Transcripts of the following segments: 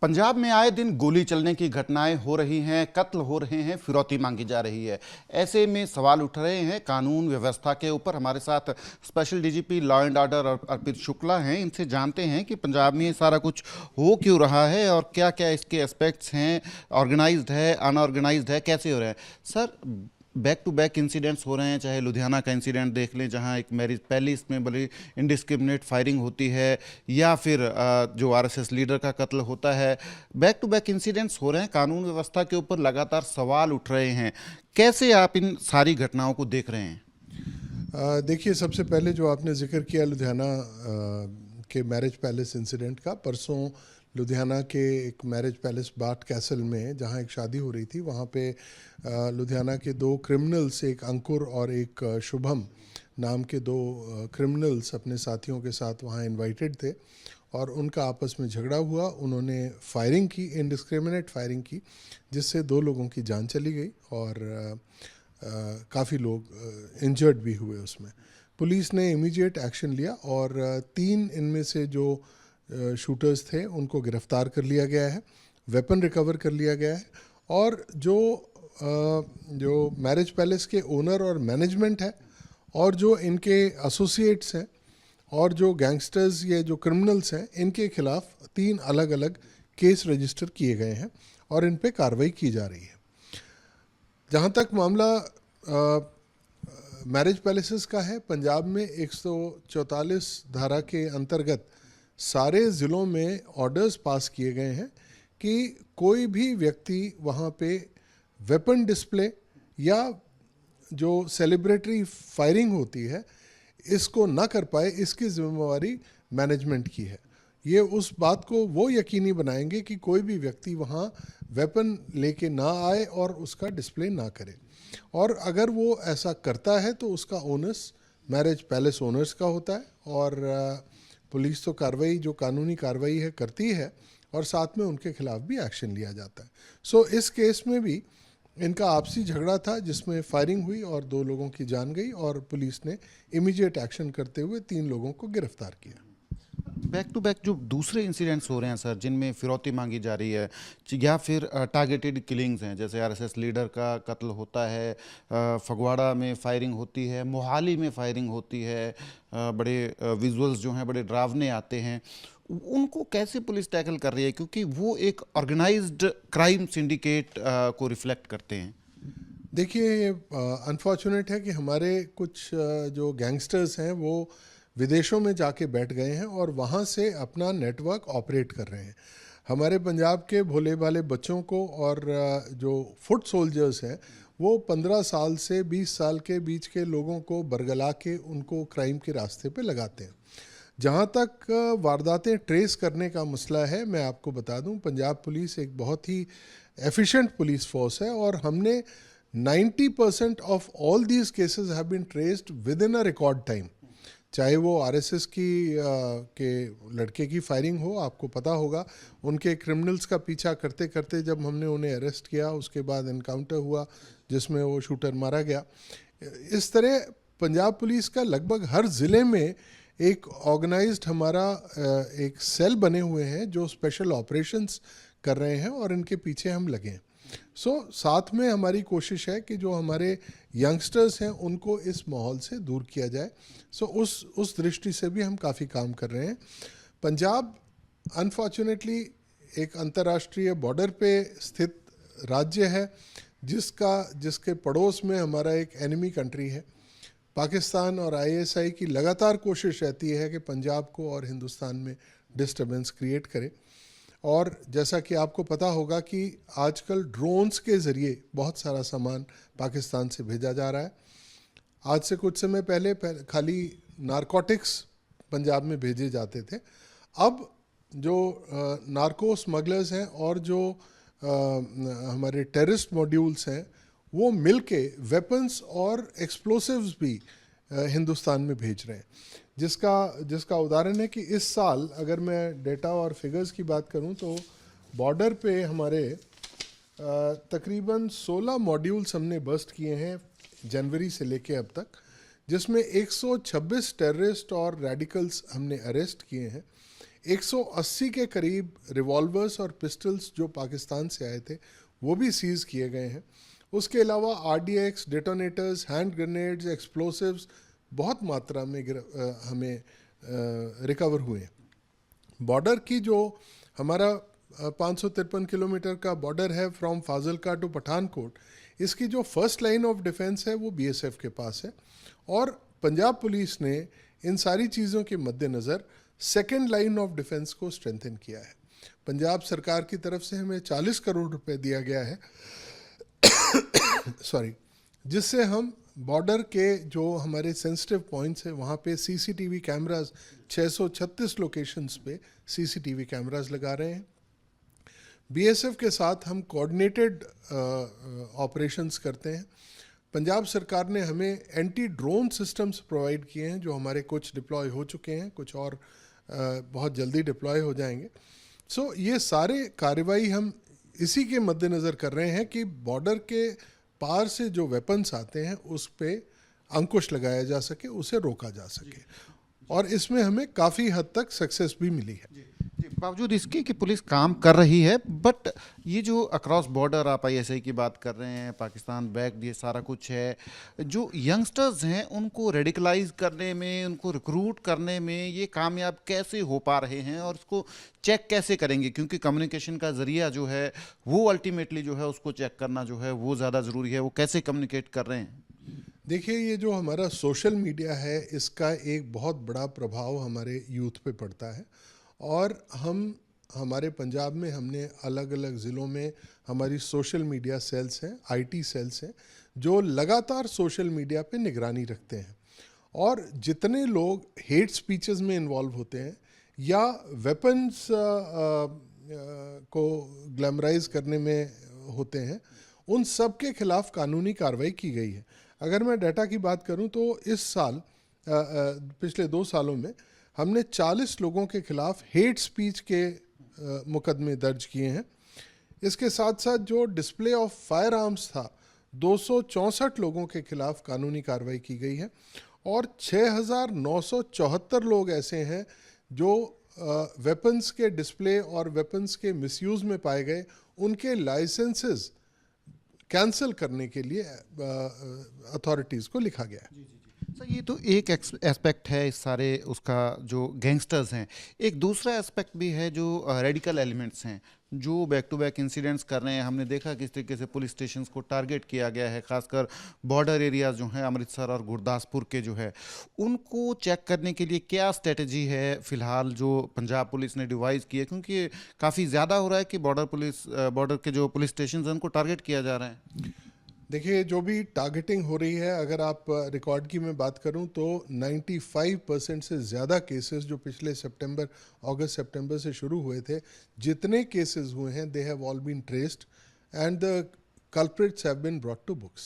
पंजाब में आए दिन गोली चलने की घटनाएं हो रही हैं, कत्ल हो रहे हैं, फिरौती मांगी जा रही है। ऐसे में सवाल उठ रहे हैं कानून व्यवस्था के ऊपर। हमारे साथ special DGP law and order Arpit Shukla हैं। इनसे जानते हैं कि पंजाब में ये सारा कुछ हो क्यों रहा है और क्या क्या इसके एस्पेक्ट्स हैं। ऑर्गेनाइज्ड है, अनऑर्गेनाइज्ड है, कैसे हो रहे हैं। Sir, back to back incidents हो रहे हैं। चाहे लुधियाना का इंसिडेंट देख लें जहां एक मैरिज पैलेस में बड़ी इंडिस्क्रिमिनेट फायरिंग होती है, या फिर जो आरएसएस लीडर का कत्ल होता है। बैक टू बैक इंसिडेंट्स हो रहे हैं, कानून व्यवस्था के ऊपर लगातार सवाल उठ रहे हैं। कैसे आप इन सारी घटनाओं को देख रहे हैं? देखिए, सबसे पहले जो आपने जिक्र किया लुधियाना के मैरिज पैलेस इंसिडेंट का, परसों लुधियाना के एक मैरिज पैलेस बाट कैसल में जहां एक शादी हो रही थी, वहां पे लुधियाना के दो क्रिमिनल्स, एक अंकुर और एक शुभम नाम के दो क्रिमिनल्स अपने साथियों के साथ वहां इनवाइटेड थे और उनका आपस में झगड़ा हुआ। उन्होंने फायरिंग की, इनडिस्क्रिमिनेट फायरिंग की, जिससे दो लोगों की जान चली गई और काफ़ी लोग इंजर्ड भी हुए उसमें। पुलिस ने इमीडिएट एक्शन लिया और तीन इनमें से जो शूटर्स थे उनको गिरफ्तार कर लिया गया है, वेपन रिकवर कर लिया गया है। और जो मैरिज पैलेस के ओनर और मैनेजमेंट है और जो इनके एसोसिएट्स हैं और जो गैंगस्टर्स, ये जो क्रिमिनल्स हैं, इनके खिलाफ 3 अलग अलग केस रजिस्टर किए गए हैं और इन पे कार्रवाई की जा रही है। जहाँ तक मामला मैरिज पैलेसेस का है, पंजाब में 144 धारा के अंतर्गत सारे ज़िलों में ऑर्डर्स पास किए गए हैं कि कोई भी व्यक्ति वहाँ पे वेपन डिस्प्ले या जो सेलिब्रेटरी फायरिंग होती है इसको ना कर पाए, इसकी जिम्मेवारी मैनेजमेंट की है। ये उस बात को वो यकीनी बनाएंगे कि कोई भी व्यक्ति वहाँ वेपन लेके ना आए और उसका डिस्प्ले ना करे। और अगर वो ऐसा करता है तो उसका ओनर्स मैरिज पैलेस ओनर्स का होता है और पुलिस तो कार्रवाई, जो कानूनी कार्रवाई है, करती है और साथ में उनके खिलाफ भी एक्शन लिया जाता है। सो इस केस में भी इनका आपसी झगड़ा था जिसमें फायरिंग हुई और 2 लोगों की जान गई और पुलिस ने इमीडिएट एक्शन करते हुए 3 लोगों को गिरफ्तार किया। बैक टू बैक जो दूसरे इंसिडेंट्स हो रहे हैं सर, जिनमें फिरौती मांगी जा रही है या फिर टारगेटेड किलिंग्स हैं, जैसे आरएसएस लीडर का कत्ल होता है, फगवाड़ा में फायरिंग होती है, मोहाली में फायरिंग होती है, बड़े विजुअल्स जो हैं बड़े डरावने आते हैं। उनको कैसे पुलिस टैकल कर रही है, क्योंकि वो एक ऑर्गेनाइज्ड क्राइम सिंडिकेट को रिफ्लेक्ट करते हैं? देखिए, अनफॉर्चुनेट है कि हमारे कुछ जो गैंगस्टर्स हैं वो विदेशों में जाके बैठ गए हैं और वहाँ से अपना नेटवर्क ऑपरेट कर रहे हैं। हमारे पंजाब के भोले भाले बच्चों को और जो फुट सोल्जर्स हैं वो 15 साल से 20 साल के बीच के लोगों को बरगला के उनको क्राइम के रास्ते पे लगाते हैं। जहाँ तक वारदातें ट्रेस करने का मसला है, मैं आपको बता दूं, पंजाब पुलिस एक बहुत ही एफिशिएंट पुलिस फोर्स है और हमने 90% of all these cases have been traced within a record time. चाहे वो आरएसएस के लड़के की फायरिंग हो, आपको पता होगा उनके क्रिमिनल्स का पीछा करते करते जब हमने उन्हें अरेस्ट किया, उसके बाद एनकाउंटर हुआ जिसमें वो शूटर मारा गया। इस तरह पंजाब पुलिस का लगभग हर ज़िले में एक ऑर्गेनाइज्ड हमारा एक सेल बने हुए हैं जो स्पेशल ऑपरेशंस कर रहे हैं और इनके पीछे हम लगे हैं। साथ में हमारी कोशिश है कि जो हमारे यंगस्टर्स हैं उनको इस माहौल से दूर किया जाए। उस दृष्टि से भी हम काफ़ी काम कर रहे हैं। पंजाब अनफॉर्चुनेटली एक अंतर्राष्ट्रीय बॉर्डर पे स्थित राज्य है जिसके पड़ोस में हमारा एक एनिमी कंट्री है। पाकिस्तान और आईएसआई की लगातार कोशिश रहती है कि पंजाब को और हिंदुस्तान में डिस्टर्बेंस क्रिएट करे। और जैसा कि आपको पता होगा कि आजकल ड्रोन्स के ज़रिए बहुत सारा सामान पाकिस्तान से भेजा जा रहा है। आज से कुछ समय पहले खाली नारकोटिक्स पंजाब में भेजे जाते थे। अब जो नार्को स्मगलर्स हैं और जो हमारे टेररिस्ट मॉड्यूल्स हैं वो मिलके वेपन्स और एक्सप्लोसिव्स भी हिंदुस्तान में भेज रहे हैं, जिसका उदाहरण है कि इस साल अगर मैं डेटा और फिगर्स की बात करूं तो बॉर्डर पे हमारे तकरीबन 16 मॉड्यूल्स हमने बस्ट किए हैं जनवरी से लेके अब तक, जिसमें 126 टेररिस्ट और रेडिकल्स हमने अरेस्ट किए हैं। 180 के करीब रिवॉल्वर्स और पिस्टल्स जो पाकिस्तान से आए थे वो भी सीज़ किए गए हैं। उसके अलावा RDX, detonators, hand grenades, explosives बहुत मात्रा में हमें रिकवर हुए। बॉर्डर की जो हमारा 553 किलोमीटर का बॉर्डर है फ्रॉम फाजिलका टू पठानकोट, इसकी जो फर्स्ट लाइन ऑफ डिफेंस है वो BSF के पास है, और पंजाब पुलिस ने इन सारी चीज़ों के मद्देनज़र सेकेंड लाइन ऑफ डिफेंस को स्ट्रेंथन किया है। पंजाब सरकार की तरफ से हमें 40 करोड़ रुपए दिया गया है सॉरी, जिससे हम बॉर्डर के जो हमारे सेंसिटिव पॉइंट्स हैं वहाँ पे CCTV कैमरास 636 लोकेशंस पे CCTV कैमरास लगा रहे हैं। BSF के साथ हम कोऑर्डिनेटेड ऑपरेशंस करते हैं। पंजाब सरकार ने हमें एंटी ड्रोन सिस्टम्स प्रोवाइड किए हैं, जो हमारे कुछ डिप्लॉय हो चुके हैं, कुछ और बहुत जल्दी डिप्लॉय हो जाएंगे। सो ये सारे कार्रवाई हम इसी के मद्देनज़र कर रहे हैं कि बॉर्डर के पार से जो वेपन्स आते हैं उस पे अंकुश लगाया जा सके, उसे रोका जा सके, और इसमें हमें काफ़ी हद तक सक्सेस भी मिली है। जी, बावजूद इसके कि पुलिस काम कर रही है, बट ये जो अक्रॉस बॉर्डर आप ISI की बात कर रहे हैं, पाकिस्तान बैक्ड ये सारा कुछ है, जो यंगस्टर्स हैं उनको रेडिकलाइज करने में, उनको रिक्रूट करने में ये कामयाब कैसे हो पा रहे हैं, और इसको चेक कैसे करेंगे? क्योंकि कम्युनिकेशन का ज़रिया जो है वो अल्टीमेटली जो है उसको चेक करना जो है वो ज़्यादा ज़रूरी है। वो कैसे कम्युनिकेट कर रहे हैं? देखिए, ये जो हमारा सोशल मीडिया है इसका एक बहुत बड़ा प्रभाव हमारे यूथ पे पड़ता है, और हमारे पंजाब में हमने अलग अलग ज़िलों में हमारी सोशल मीडिया सेल्स हैं, IT सेल्स हैं, जो लगातार सोशल मीडिया पे निगरानी रखते हैं, और जितने लोग हेट स्पीचेस में इन्वॉल्व होते हैं या वेपन्स को ग्लैमराइज करने में होते हैं, उन सब के खिलाफ कानूनी कार्रवाई की गई है। अगर मैं डाटा की बात करूं तो इस साल पिछले 2 सालों में हमने 40 लोगों के खिलाफ हेट स्पीच के मुकदमे दर्ज किए हैं। इसके साथ साथ जो डिस्प्ले ऑफ फायर आर्म्स था, 264 लोगों के खिलाफ कानूनी कार्रवाई की गई है, और 6,974 लोग ऐसे हैं जो वेपन्स के डिस्प्ले और वेपन्स के मिसयूज़ में पाए गए, उनके लाइसेंसेस कैंसिल करने के लिए अथॉरिटीज़ को लिखा गया है। सर, ये तो एक एस्पेक्ट है इस सारे उसका, जो गैंगस्टर्स हैं। एक दूसरा एस्पेक्ट भी है जो रेडिकल एलिमेंट्स हैं, जो बैक टू बैक इंसिडेंट्स कर रहे हैं। हमने देखा किस तरीके से पुलिस स्टेशंस को टारगेट किया गया है, खासकर बॉर्डर एरियाज जो हैं अमृतसर और गुरदासपुर के जो है, उनको चेक करने के लिए क्या स्ट्रेटजी है फिलहाल जो पंजाब पुलिस ने डिवाइस की है? क्योंकि काफ़ी ज़्यादा हो रहा है कि बॉर्डर के जो पुलिस स्टेशन हैं उनको टारगेट किया जा रहा है। देखिए, जो भी टारगेटिंग हो रही है, अगर आप रिकॉर्ड की मैं बात करूं तो 95% से ज़्यादा केसेस जो पिछले अगस्त सितंबर से शुरू हुए थे, जितने केसेस हुए हैं, they have all been traced and the culprits have been brought to books.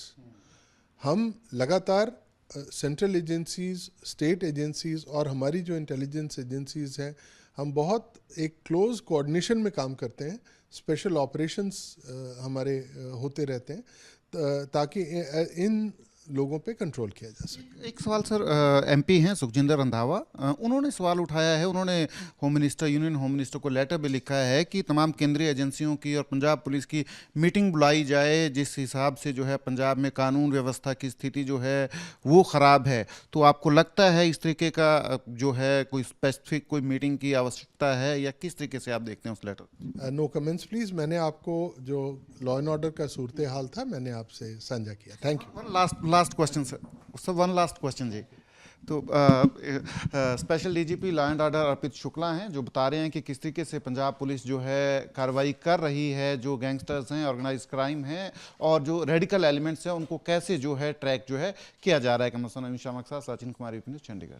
हम लगातार सेंट्रल एजेंसीज, स्टेट एजेंसीज और हमारी जो इंटेलिजेंस एजेंसीज हैं, हम बहुत एक क्लोज कोऑर्डिनेशन में काम करते हैं। स्पेशल ऑपरेशंस हमारे होते रहते हैं ताकि इन लोगों पे कंट्रोल किया जा सके। एक सवाल सर, MP हैं सुखजिंदर रंधावा, उन्होंने सवाल उठाया है, उन्होंने यूनियन होम मिनिस्टर को लेटर भी लिखा है कि तमाम केंद्रीय एजेंसियों की और पंजाब पुलिस की मीटिंग बुलाई जाए, जिस हिसाब से जो है पंजाब में कानून व्यवस्था की स्थिति जो है वो ख़राब है। तो आपको लगता है इस तरीके का जो है कोई स्पेसिफिक कोई मीटिंग की आवश्यकता है, या किस तरीके से आप देखते हैं उस लेटर? No comments please. मैंने आपको जो लॉ एंड ऑर्डर का सूरत हाल था मैंने आपसे साझा किया। Thank you. Last question sir, one last question जी। तो special DGP law and order Arpit Shukla हैं, जो बता रहे हैं कि किस तरीके से पंजाब पुलिस जो है कार्रवाई कर रही है, जो गैंगस्टर्स हैं, ऑर्गेनाइज क्राइम हैं, और जो रेडिकल एलिमेंट्स हैं उनको कैसे जो है ट्रैक जो है किया जा रहा है। कैमरा पर्सन अमीन शाह के साथ सचिन कुमार, यूपी न्यूज़, चंडीगढ़।